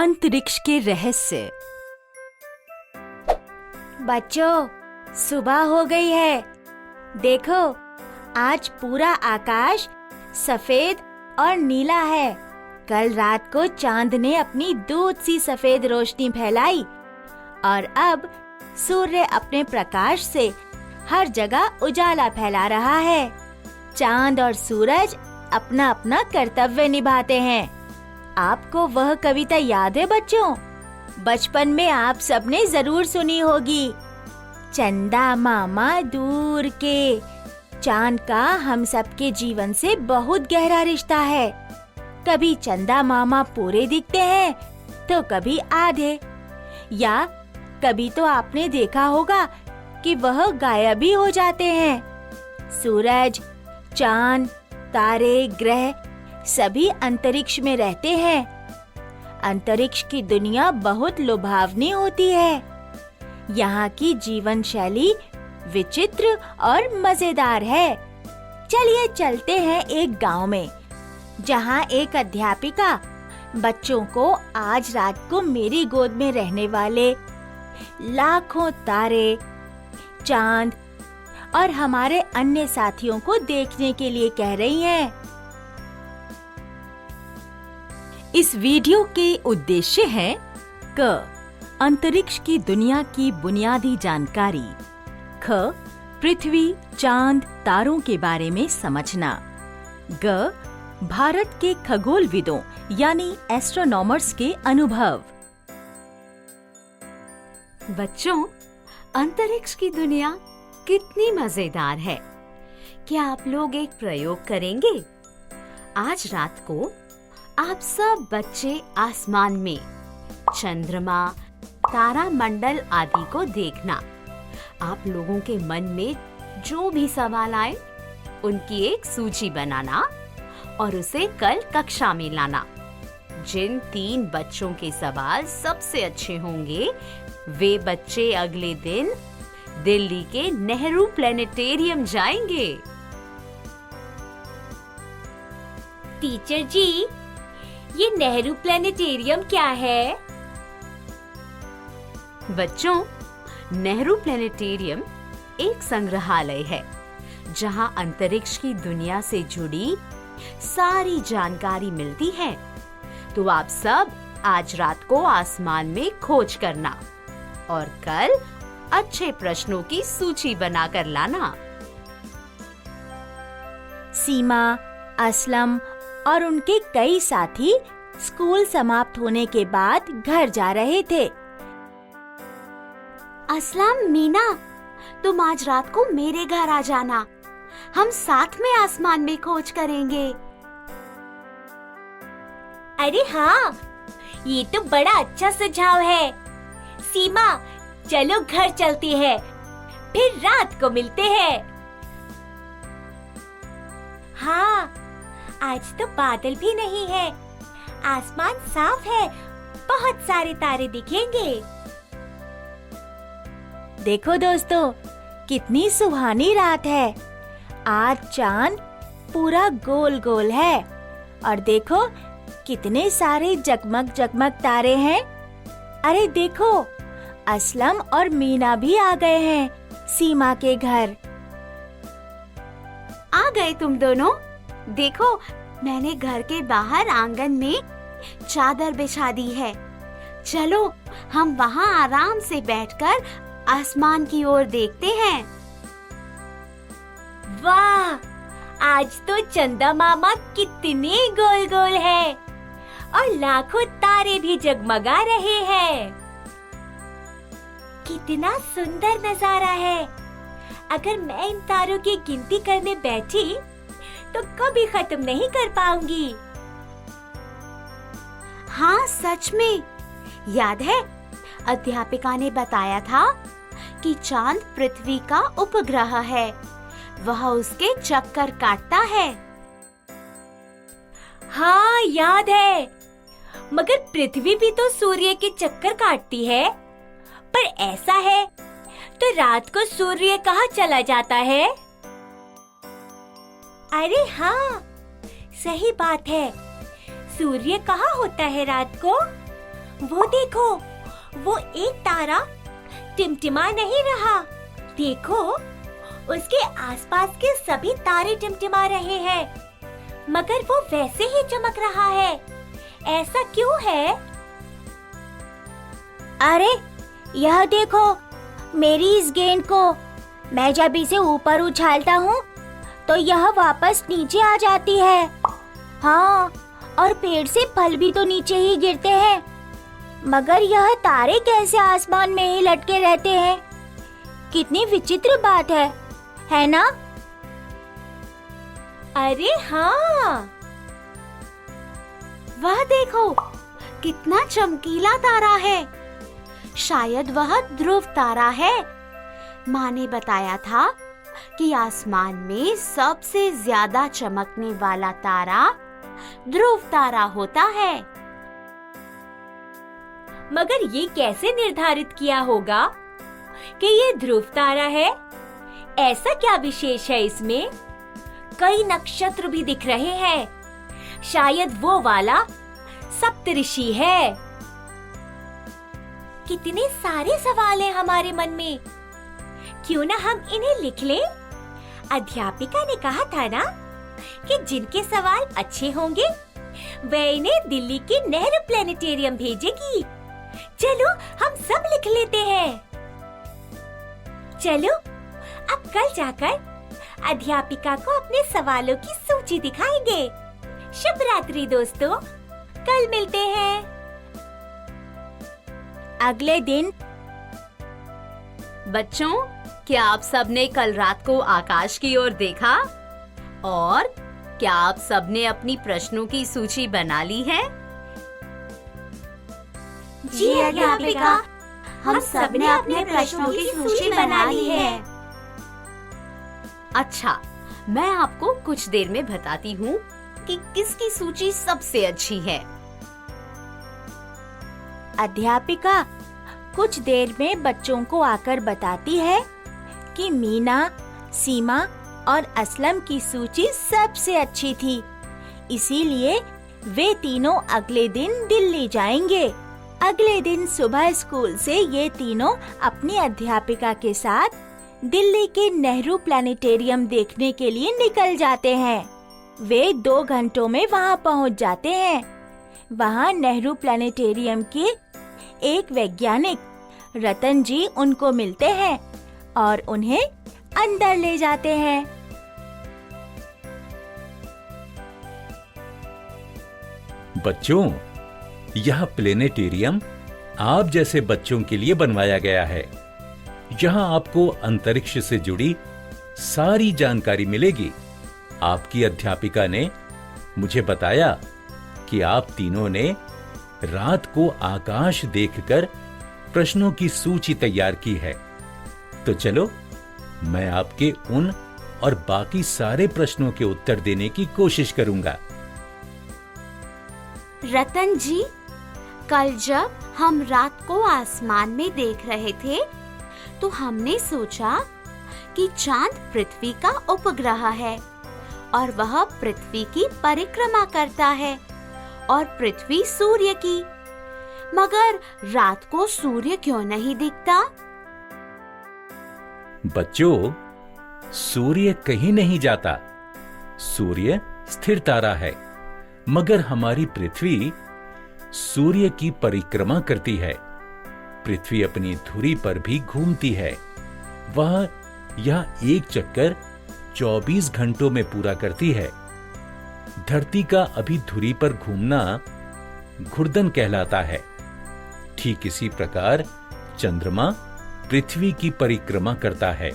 अंतरिक्ष के रहस्य। बच्चों, सुबह हो गई है। देखो, आज पूरा आकाश सफेद और नीला है। कल रात को चांद ने अपनी दूध सी सफेद रोशनी फैलाई और अब सूर्य अपने प्रकाश से हर जगह उजाला फैला रहा है। चांद और सूरज अपना अपना कर्तव्य निभाते हैं। आपको वह कविता याद है बच्चों? बचपन में आप सबने जरूर सुनी होगी। चंदा मामा दूर के। चांद का हम सबके जीवन से बहुत गहरा रिश्ता है। कभी चंदा मामा पूरे दिखते हैं तो कभी आधे, या कभी तो आपने देखा होगा कि वह गायब भी हो जाते हैं। सूरज, चांद, तारे, ग्रह सभी अंतरिक्ष में रहते हैं। अंतरिक्ष की दुनिया बहुत लुभावनी होती है। यहाँ की जीवन शैली विचित्र और मजेदार है। चलिए चलते हैं एक गांव में, जहाँ एक अध्यापिका बच्चों को आज रात को मेरी गोद में रहने वाले लाखों तारे, चांद और हमारे अन्य साथियों को देखने के लिए कह रही हैं। इस वीडियो के उद्देश्य है क. अंतरिक्ष की दुनिया की बुनियादी जानकारी। ख. पृथ्वी, चांद, तारों के बारे में समझना। ग. भारत के खगोलविदों यानी एस्ट्रोनॉमर्स के अनुभव। बच्चों, अंतरिक्ष की दुनिया कितनी मजेदार है। क्या आप लोग एक प्रयोग करेंगे? आज रात को आप सब बच्चे आसमान में चंद्रमा, तारामंडल आदि को देखना। आप लोगों के मन में जो भी सवाल आए, उनकी एक सूची बनाना और उसे कल कक्षा में लाना। जिन 3 बच्चों के सवाल सबसे अच्छे होंगे, वे बच्चे अगले दिन दिल्ली के नेहरू प्लेनेटेरियम जाएंगे। टीचर जी, ये नेहरू प्लेनेटेरियम क्या है? बच्चों, नेहरू प्लेनेटेरियम एक संग्रहालय है जहां अंतरिक्ष की दुनिया से जुड़ी सारी जानकारी मिलती है। तो आप सब आज रात को आसमान में खोज करना और कल अच्छे प्रश्नों की सूची बनाकर लाना। सीमा, असलम और उनके कई साथी स्कूल समाप्त होने के बाद घर जा रहे थे। असलम, मीना, तुम आज रात को मेरे घर आ जाना। हम साथ में आसमान में खोज करेंगे। अरे हाँ, ये तो बड़ा अच्छा सुझाव है। सीमा, चलो घर चलते हैं, फिर रात को मिलते हैं। हाँ, आज तो बादल भी नहीं है, आसमान साफ है, बहुत सारे तारे दिखेंगे। देखो दोस्तों, कितनी सुहानी रात है। आज चांद पूरा गोल गोल है और देखो कितने सारे जगमग जगमग तारे हैं। अरे देखो, असलम और मीना भी आ गए हैं सीमा के घर। आ गए तुम दोनों? देखो, मैंने घर के बाहर आंगन में चादर बिछा दी है। चलो हम वहाँ आराम से बैठकर आसमान की ओर देखते हैं। वाह, आज तो चंदा मामा कितने गोल गोल है और लाखों तारे भी जगमगा रहे हैं। कितना सुंदर नजारा है। अगर मैं इन तारों की गिनती करने बैठी तो कभी खत्म नहीं कर पाऊंगी। हाँ, सच में। याद है, अध्यापिका ने बताया था कि चांद पृथ्वी का उपग्रह है। वह उसके चक्कर काटता है। हाँ, याद है। मगर पृथ्वी भी तो सूर्य के चक्कर काटती है। पर ऐसा है तो रात को सूर्य कहाँ चला जाता है? अरे हाँ, सही बात है। सूर्य कहाँ होता है रात को? वो देखो, वो एक तारा टिमटिमा नहीं रहा। देखो, उसके आसपास के सभी तारे टिमटिमा रहे हैं, मगर वो वैसे ही चमक रहा है। ऐसा क्यों है? अरे, यह देखो मेरी इस गेंद को। मैं जब इसे ऊपर उछालता हूँ तो यह वापस नीचे आ जाती है। हाँ, और पेड़ से फल भी तो नीचे ही गिरते हैं, मगर यह तारे कैसे आसमान में ही लटके रहते हैं? कितनी विचित्र बात है ना? अरे हाँ, वह देखो, कितना चमकीला तारा है। शायद वह ध्रुव तारा है। माँ ने बताया था कि आसमान में सबसे ज्यादा चमकने वाला तारा ध्रुव तारा होता है। मगर ये कैसे निर्धारित किया होगा कि ये ध्रुव तारा है? ऐसा क्या विशेष है इसमें? कई नक्षत्र भी दिख रहे हैं। शायद वो वाला सप्तऋषि है। कितने सारे सवाल हैं हमारे मन में। क्यों ना हम इन्हें लिख लें? अध्यापिका ने कहा था ना कि जिनके सवाल अच्छे होंगे वह इन्हें दिल्ली के नेहरू प्लेनेटेरियम भेजेगी। चलो हम सब लिख लेते हैं। चलो अब कल जाकर अध्यापिका को अपने सवालों की सूची दिखाएंगे। शुभ रात्रि दोस्तों, कल मिलते हैं। अगले दिन। बच्चों, क्या आप सबने कल रात को आकाश की ओर देखा? और क्या आप सबने अपनी प्रश्नों की सूची बना ली है? जी अध्यापिका, हम सबने अपने प्रश्नों की सूची बना ली है। अच्छा, मैं आपको कुछ देर में बताती हूँ कि किसकी सूची सबसे अच्छी है। अध्यापिका कुछ देर में बच्चों को आकर बताती है कि मीना, सीमा और असलम की सूची सबसे अच्छी थी। इसीलिए वे तीनों अगले दिन दिल्ली जाएंगे। अगले दिन सुबह स्कूल से ये तीनों अपनी अध्यापिका के साथ दिल्ली के नेहरू प्लानिटेरियम देखने के लिए निकल जाते हैं। वे 2 घंटों में वहाँ पहुँच जाते हैं। वहाँ नेहरू प्लानिटेरियम के एक वैज्ञानिक रतन जी उनको मिलते हैं और उन्हें अंदर ले जाते हैं। बच्चों, यह प्लेनेटेरियम आप जैसे बच्चों के लिए बनवाया गया है। यहाँ आपको अंतरिक्ष से जुड़ी सारी जानकारी मिलेगी। आपकी अध्यापिका ने मुझे बताया कि आप तीनों ने रात को आकाश देखकर प्रश्नों की सूची तैयार की है। तो चलो, मैं आपके उन और बाकी सारे प्रश्नों के उत्तर देने की कोशिश करूंगा। रतन जी, कल जब हम रात को आसमान में देख रहे थे तो हमने सोचा कि चांद पृथ्वी का उपग्रह है और वह पृथ्वी की परिक्रमा करता है और पृथ्वी सूर्य की। मगर रात को सूर्य क्यों नहीं दिखता? बच्चों, सूर्य कहीं नहीं जाता। सूर्य स्थिर तारा है, मगर हमारी पृथ्वी सूर्य की परिक्रमा करती है। पृथ्वी अपनी धुरी पर भी घूमती है। वह यह एक चक्कर 24 घंटों में पूरा करती है। धरती का अभी धुरी पर घूमना घुर्दन कहलाता है। ठीक इसी प्रकार चंद्रमा पृथ्वी की परिक्रमा करता है।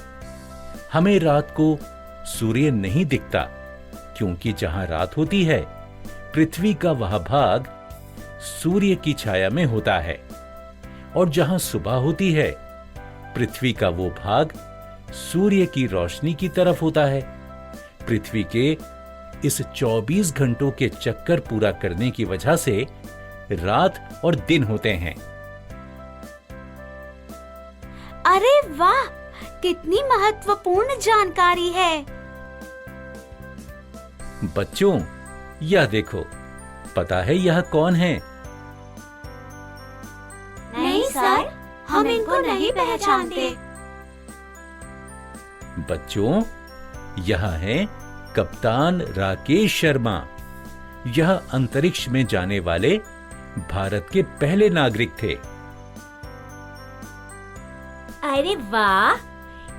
हमें रात को सूर्य नहीं दिखता, क्योंकि जहां रात होती है पृथ्वी का वह भाग सूर्य की छाया में होता है, और जहां सुबह होती है पृथ्वी का वो भाग सूर्य की रोशनी की तरफ होता है। पृथ्वी के इस 24 घंटों के चक्कर पूरा करने की वजह से रात और दिन होते हैं। अरे वाह, कितनी महत्वपूर्ण जानकारी है। बच्चों, यह देखो, पता है यह कौन है? हम इनको नहीं पहचानते। बच्चों, यह है कप्तान राकेश शर्मा। यह अंतरिक्ष में जाने वाले भारत के पहले नागरिक थे। अरे वाह,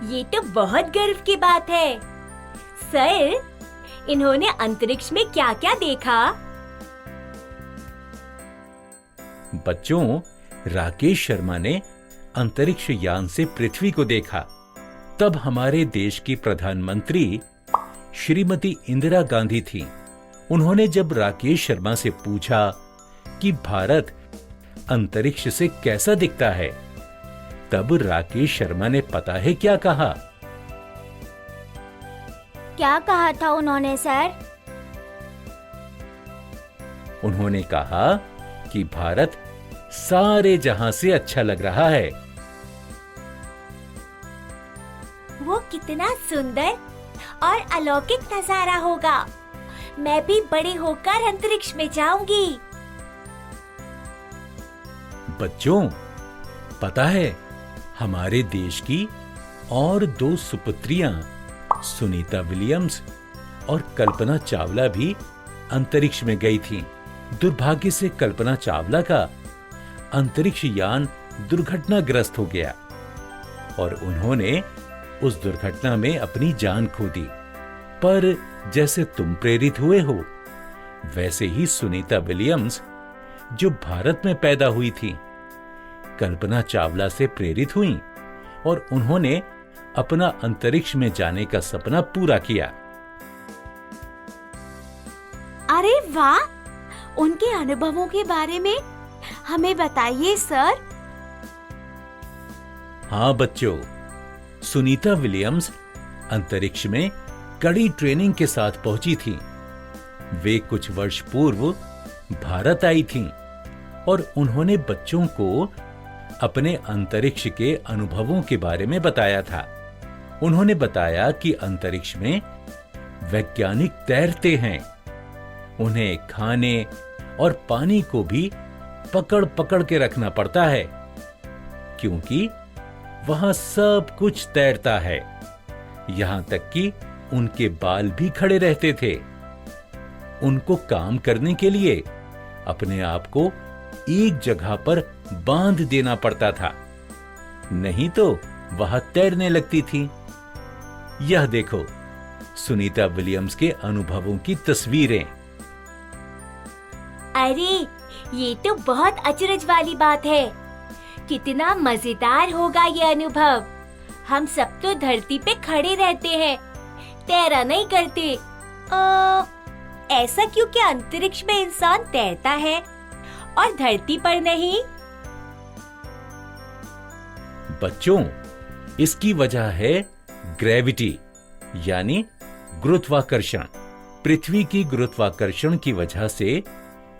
ये तो बहुत गर्व की बात है। सर, इन्होंने अंतरिक्ष में क्या-क्या देखा? बच्चों, राकेश शर्मा ने अंतरिक्ष यान से पृथ्वी को देखा। तब हमारे देश की प्रधानमंत्री श्रीमती इंदिरा गांधी थी। उन्होंने जब राकेश शर्मा से पूछा कि भारत अंतरिक्ष से कैसा दिखता है, तब राकेश शर्मा ने पता है क्या कहा? क्या कहा था उन्होंने सर? उन्होंने कहा कि भारत सारे जहां से अच्छा लग रहा है। वो कितना सुंदर और अलौकिक नजारा होगा। मैं भी बड़े होकर अंतरिक्ष में जाऊंगी। बच्चों, पता है हमारे देश की और 2 सुपुत्रियां सुनीता विलियम्स और कल्पना चावला भी अंतरिक्ष में गई थीं। दुर्भाग्य से कल्पना चावला का अंतरिक्ष यान दुर्घटनाग्रस्त हो गया और उन्होंने उस दुर्घटना में अपनी जान खो दी। पर जैसे तुम प्रेरित हुए हो, वैसे ही सुनीता विलियम्स, जो भारत में पैदा हुई थी, कल्पना चावला से प्रेरित हुई और उन्होंने अपना अंतरिक्ष में जाने का सपना पूरा किया। अरे वाह, उनके अनुभवों के बारे में हमें बताइए सर। हाँ बच्चों, सुनीता विलियम्स अंतरिक्ष में कड़ी ट्रेनिंग के साथ पहुंची थी। वे कुछ वर्ष पूर्व भारत आई थीं और उन्होंने बच्चों को अपने अंतरिक्ष के अनुभवों के बारे में बताया था। उन्होंने बताया कि अंतरिक्ष में वैज्ञानिक तैरते हैं। उन्हें खाने और पानी को भी पकड़ पकड़ के रखना पड़ता है, क्योंकि वहां सब कुछ तैरता है। यहां तक कि उनके बाल भी खड़े रहते थे। उनको काम करने के लिए अपने आप को एक जगह पर बांध देना पड़ता था, नहीं तो वह तैरने लगती थी। यह देखो सुनीता विलियम्स के अनुभवों की तस्वीरें। अरे, ये तो बहुत अचरज वाली बात है। कितना मजेदार होगा ये अनुभव। हम सब तो धरती पे खड़े रहते हैं, तैरा नहीं करते। ऐसा क्यों कि अंतरिक्ष में इंसान तैरता है और धरती पर नहीं? बच्चों, इसकी वजह है ग्रेविटी, यानी गुरुत्वाकर्षण। पृथ्वी की गुरुत्वाकर्षण की वजह से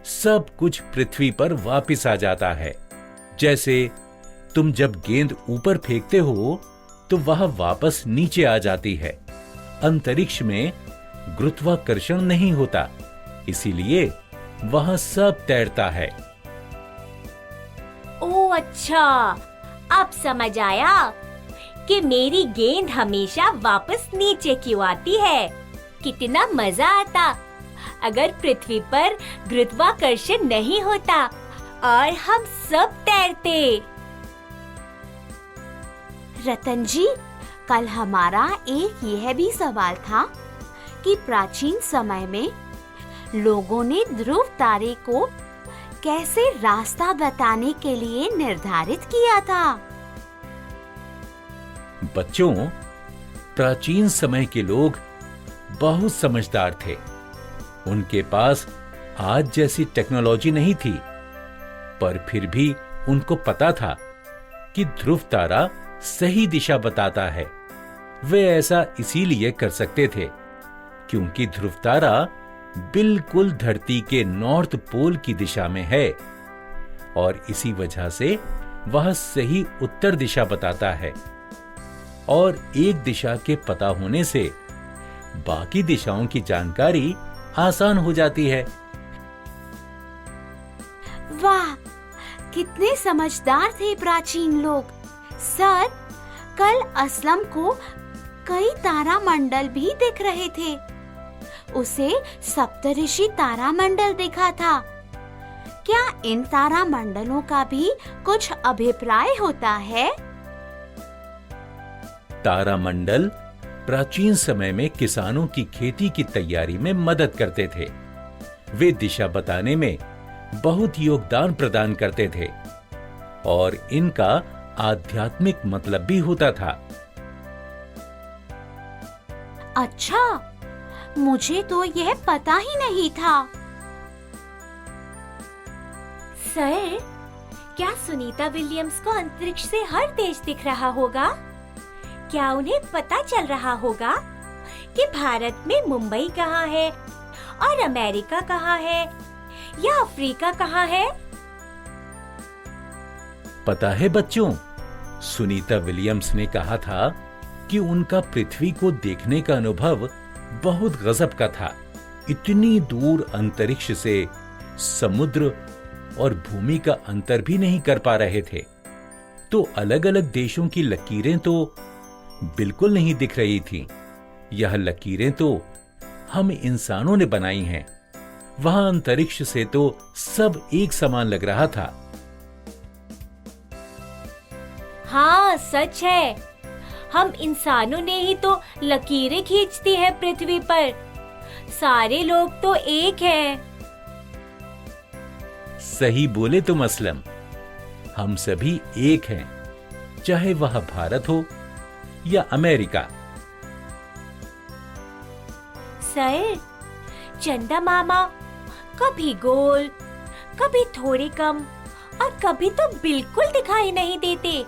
सब कुछ पृथ्वी पर वापस आ जाता है। जैसे तुम जब गेंद ऊपर फेंकते हो तो वह वापस नीचे आ जाती है। अंतरिक्ष में गुरुत्वाकर्षण नहीं होता, इसीलिए वहां सब तैरता है। ओह अच्छा, अब समझ आया कि मेरी गेंद हमेशा वापस नीचे क्यों आती है। कितना मजा आता अगर पृथ्वी पर गुरुत्वाकर्षण नहीं होता और हम सब तैरते। रतन जी, कल हमारा एक यह भी सवाल था कि प्राचीन समय में लोगों ने ध्रुव तारे को कैसे रास्ता बताने के लिए निर्धारित किया था। बच्चों, प्राचीन समय के लोग बहुत समझदार थे। उनके पास आज जैसी टेक्नोलॉजी नहीं थी, पर फिर भी उनको पता था कि ध्रुव तारा सही दिशा बताता है। वे ऐसा इसीलिए कर सकते थे क्योंकि ध्रुव तारा बिल्कुल धरती के नॉर्थ पोल की दिशा में है और इसी वजह से वह सही उत्तर दिशा बताता है। और एक दिशा के पता होने से बाकी दिशाओं की जानकारी आसान हो जाती है। वाह, कितने समझदार थे प्राचीन लोग। सर, कल असलम को कई तारामंडल भी दिख रहे थे। उसे सप्तऋषि तारामंडल दिखा था। क्या इन तारामंडलों का भी कुछ अभिप्राय होता है? तारामंडल प्राचीन समय में किसानों की खेती की तैयारी में मदद करते थे। वे दिशा बताने में बहुत योगदान प्रदान करते थे और इनका आध्यात्मिक मतलब भी होता था। अच्छा, मुझे तो यह पता ही नहीं था। सर, क्या सुनीता विलियम्स को अंतरिक्ष से हर देश दिख रहा होगा? क्या उन्हें पता चल रहा होगा कि भारत में मुंबई कहाँ है और अमेरिका कहाँ है या अफ्रीका कहाँ है? पता है बच्चों, सुनीता विलियम्स ने कहा था कि उनका पृथ्वी को देखने का अनुभव बहुत गजब का था। इतनी दूर अंतरिक्ष से समुद्र और भूमि का अंतर भी नहीं कर पा रहे थे, तो अलग-अलग देशों की लकीरें तो बिल्कुल नहीं दिख रही थीं। यह लकीरें तो हम इंसानों ने बनाई हैं। वहां अंतरिक्ष से तो सब एक समान लग रहा था। हाँ, सच है। हम इंसानों ने ही तो लकीरें खींचती हैं पृथ्वी पर। सारे लोग तो एक हैं। सही बोले तुम असलम, हम सभी एक हैं, चाहे वह भारत हो या अमेरिका। सर, चंदा मामा कभी गोल, कभी थोड़े कम और कभी तो बिल्कुल दिखाई नहीं देते।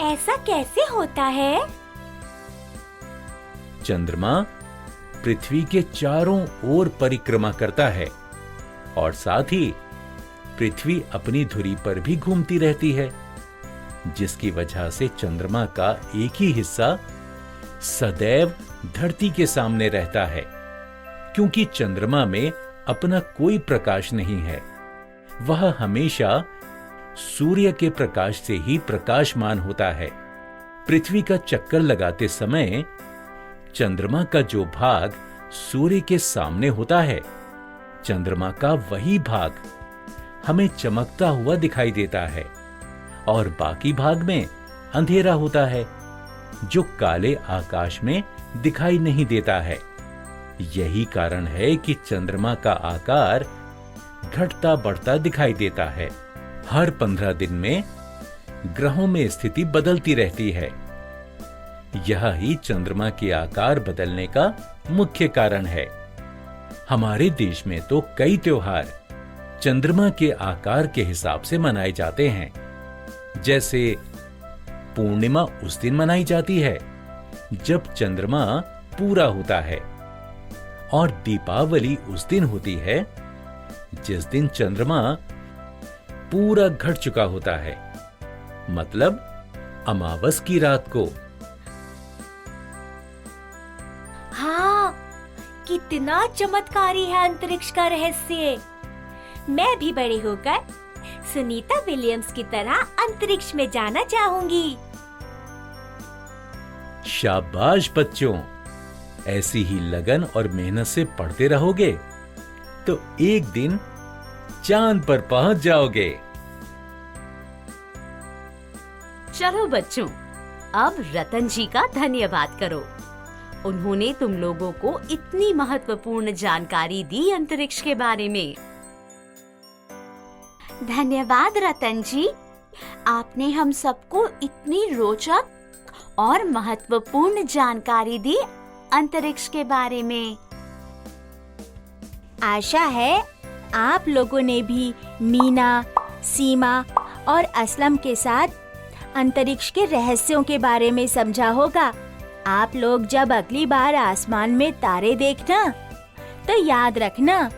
ऐसा कैसे होता है? चंद्रमा पृथ्वी के चारों ओर परिक्रमा करता है और साथ ही पृथ्वी अपनी धुरी पर भी घूमती रहती है, जिसकी वजह से चंद्रमा का एक ही हिस्सा सदैव धरती के सामने रहता है, क्योंकि चंद्रमा में अपना कोई प्रकाश नहीं है। वह हमेशा सूर्य के प्रकाश से ही प्रकाशमान होता है। पृथ्वी का चक्कर लगाते समय चंद्रमा का जो भाग सूर्य के सामने होता है, चंद्रमा का वही भाग हमें चमकता हुआ दिखाई देता है और बाकी भाग में अंधेरा होता है, जो काले आकाश में दिखाई नहीं देता है। यही कारण है कि चंद्रमा का आकार घटता बढ़ता दिखाई देता है। हर 15 दिन में ग्रहों में स्थिति बदलती रहती है। यह ही चंद्रमा के आकार बदलने का मुख्य कारण है। हमारे देश में तो कई त्योहार चंद्रमा के आकार के हिसाब से मनाए जाते हैं। जैसे पूर्णिमा उस दिन मनाई जाती है जब चंद्रमा पूरा होता है, और दीपावली उस दिन होती है जिस दिन चंद्रमा पूरा घट चुका होता है, मतलब अमावस की रात को। हाँ, कितना चमत्कारी है अंतरिक्ष का रहस्य। मैं भी बड़े होकर सुनीता विलियम्स की तरह अंतरिक्ष में जाना चाहूंगी। शाबाश बच्चों, ऐसी ही लगन और मेहनत से पढ़ते रहोगे तो एक दिन चांद पर पहुंच जाओगे। चलो बच्चों, अब रतन जी का धन्यवाद करो। उन्होंने तुम लोगों को इतनी महत्वपूर्ण जानकारी दी अंतरिक्ष के बारे में। धन्यवाद रतन जी, आपने हम सबको इतनी रोचक और महत्वपूर्ण जानकारी दी अंतरिक्ष के बारे में। आशा है आप लोगों ने भी मीना, सीमा और असलम के साथ अंतरिक्ष के रहस्यों के बारे में समझा होगा। आप लोग जब अगली बार आसमान में तारे देखना तो याद रखना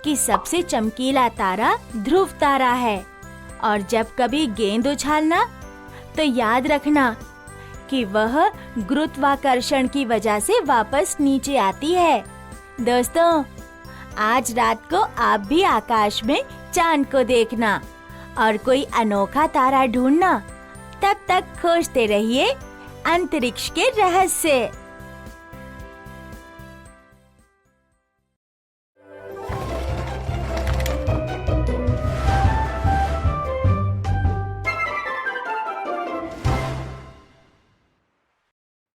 कि सबसे चमकीला तारा ध्रुव तारा है, और जब कभी गेंद उछालना तो याद रखना कि वह गुरुत्वाकर्षण की वजह से वापस नीचे आती है। दोस्तों, आज रात को आप भी आकाश में चांद को देखना और कोई अनोखा तारा ढूंढना तब तक खोजते रहिए अंतरिक्ष के रहस्य।